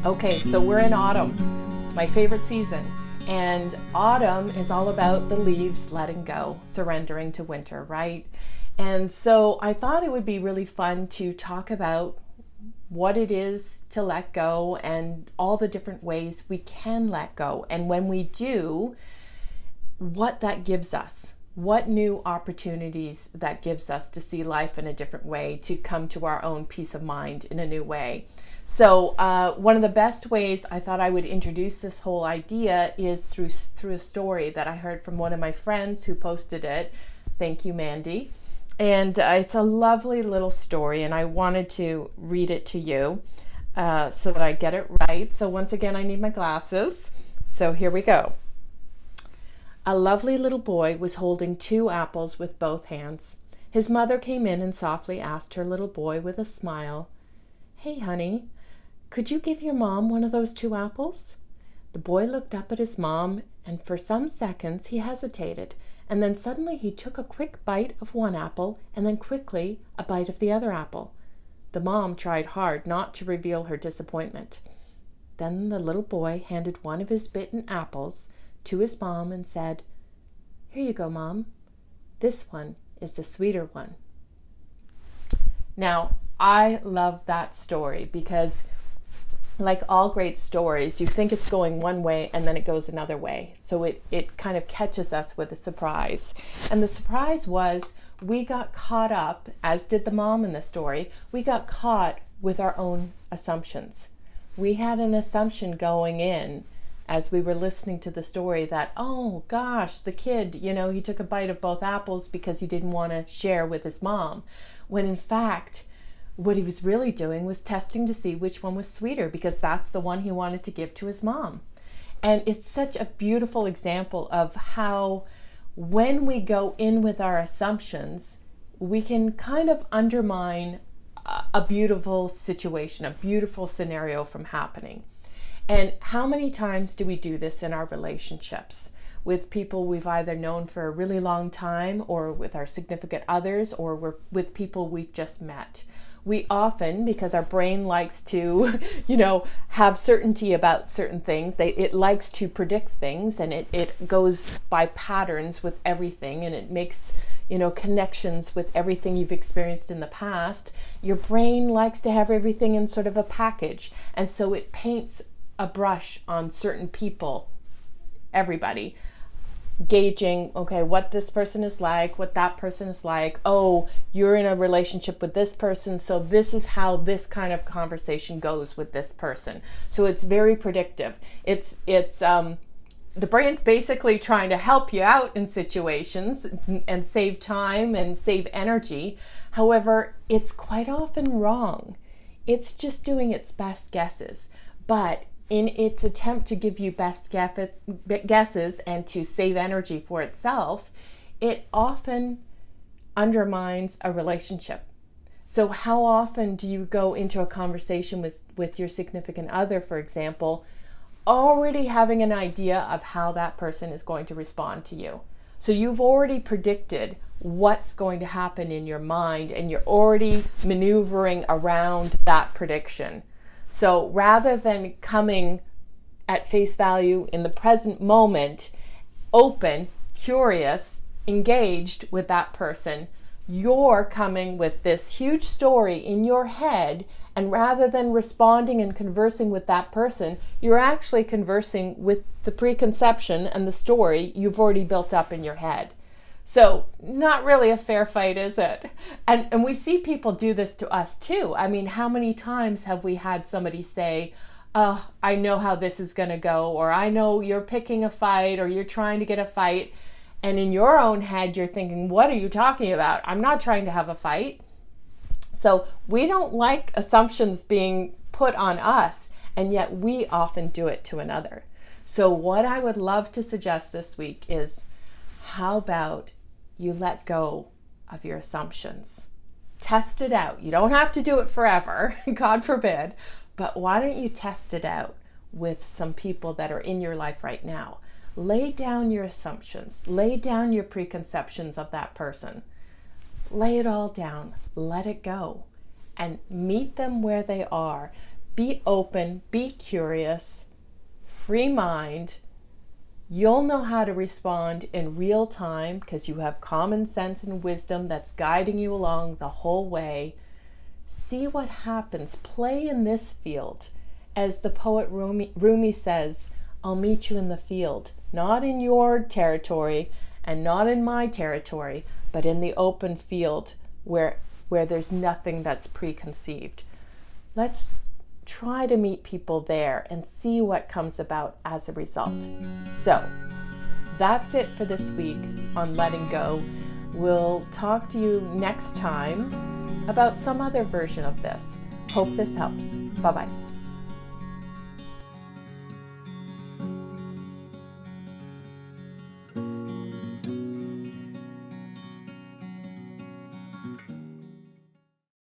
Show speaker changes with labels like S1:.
S1: Okay, so we're in autumn, my favorite season. And autumn is all about the leaves letting go, surrendering to winter, right? And so I thought it would be really fun to talk about what it is to let go and all the different ways we can let go. And when we do, what that gives us, what new opportunities that gives us to see life in a different way, to come to our own peace of mind in a new way. So one of the best ways I thought I would introduce this whole idea is through a story that I heard from one of my friends who posted it. Thank you, Mandy. And it's a lovely little story, and I wanted to read it to you so that I get it right. So once again, I need my glasses. So here we go. A lovely little boy was holding 2 apples with both hands. His mother came in and softly asked her little boy with a smile, "Hey, honey, could you give your mom one of those 2 apples?" The boy looked up at his mom, and for some seconds he hesitated, and then suddenly he took a quick bite of one apple and then quickly a bite of the other apple. The mom tried hard not to reveal her disappointment. Then the little boy handed one of his bitten apples to his mom and said, "Here you go, Mom. This one is the sweeter one." Now, I love that story because, like all great stories, you think it's going one way and then it goes another way. So it kind of catches us with a surprise. And the surprise was we got caught up, as did the mom in the story, we got caught with our own assumptions. We had an assumption going in as we were listening to the story that, oh gosh, the kid, he took a bite of both apples because he didn't want to share with his mom. When in fact, what he was really doing was testing to see which one was sweeter, because that's the one he wanted to give to his mom. And it's such a beautiful example of how when we go in with our assumptions, we can kind of undermine a beautiful situation, a beautiful scenario from happening. And how many times do we do this in our relationships with people we've either known for a really long time, or with our significant others, or with people we've just met? We often, because our brain likes to, have certainty about certain things, it likes to predict things, and it goes by patterns with everything, and it makes, connections with everything you've experienced in the past. Your brain likes to have everything in sort of a package, and so it paints a brush on certain people, everybody, gauging, okay, what this person is like, what that person is like. Oh, you're in a relationship with this person, so this is how this kind of conversation goes with this person. So it's very predictive. It's the brain's basically trying to help you out in situations and save time and save energy. However, it's quite often wrong. It's just doing its best guesses. But in its attempt to give you best guesses and to save energy for itself, it often undermines a relationship. So how often do you go into a conversation with your significant other, for example, already having an idea of how that person is going to respond to you? So you've already predicted what's going to happen in your mind, and you're already maneuvering around that prediction. So rather than coming at face value in the present moment, open, curious, engaged with that person, you're coming with this huge story in your head, and rather than responding and conversing with that person, you're actually conversing with the preconception and the story you've already built up in your head. So not really a fair fight, is it? And we see people do this to us too. I mean, how many times have we had somebody say, "Oh, I know how this is going to go," or "I know you're picking a fight," or "You're trying to get a fight." And in your own head, you're thinking, "What are you talking about? I'm not trying to have a fight." So we don't like assumptions being put on us, and yet we often do it to another. So what I would love to suggest this week is, how about you let go of your assumptions? Test it out. You don't have to do it forever, God forbid, but why don't you test it out with some people that are in your life right now? Lay down your assumptions. Lay down your preconceptions of that person. Lay it all down. Let it go. and meet them where they are. Be open, be curious, free mind. You'll know how to respond in real time because you have common sense and wisdom that's guiding you along the whole way. See what happens. Play in this field. As the poet Rumi says, I'll meet you in the field, not in your territory and not in my territory, but in the open field where there's nothing that's preconceived. Let's try to meet people there and see what comes about as a result. So that's it for this week on Letting Go. We'll talk to you next time about some other version of this. Hope this helps. Bye-bye.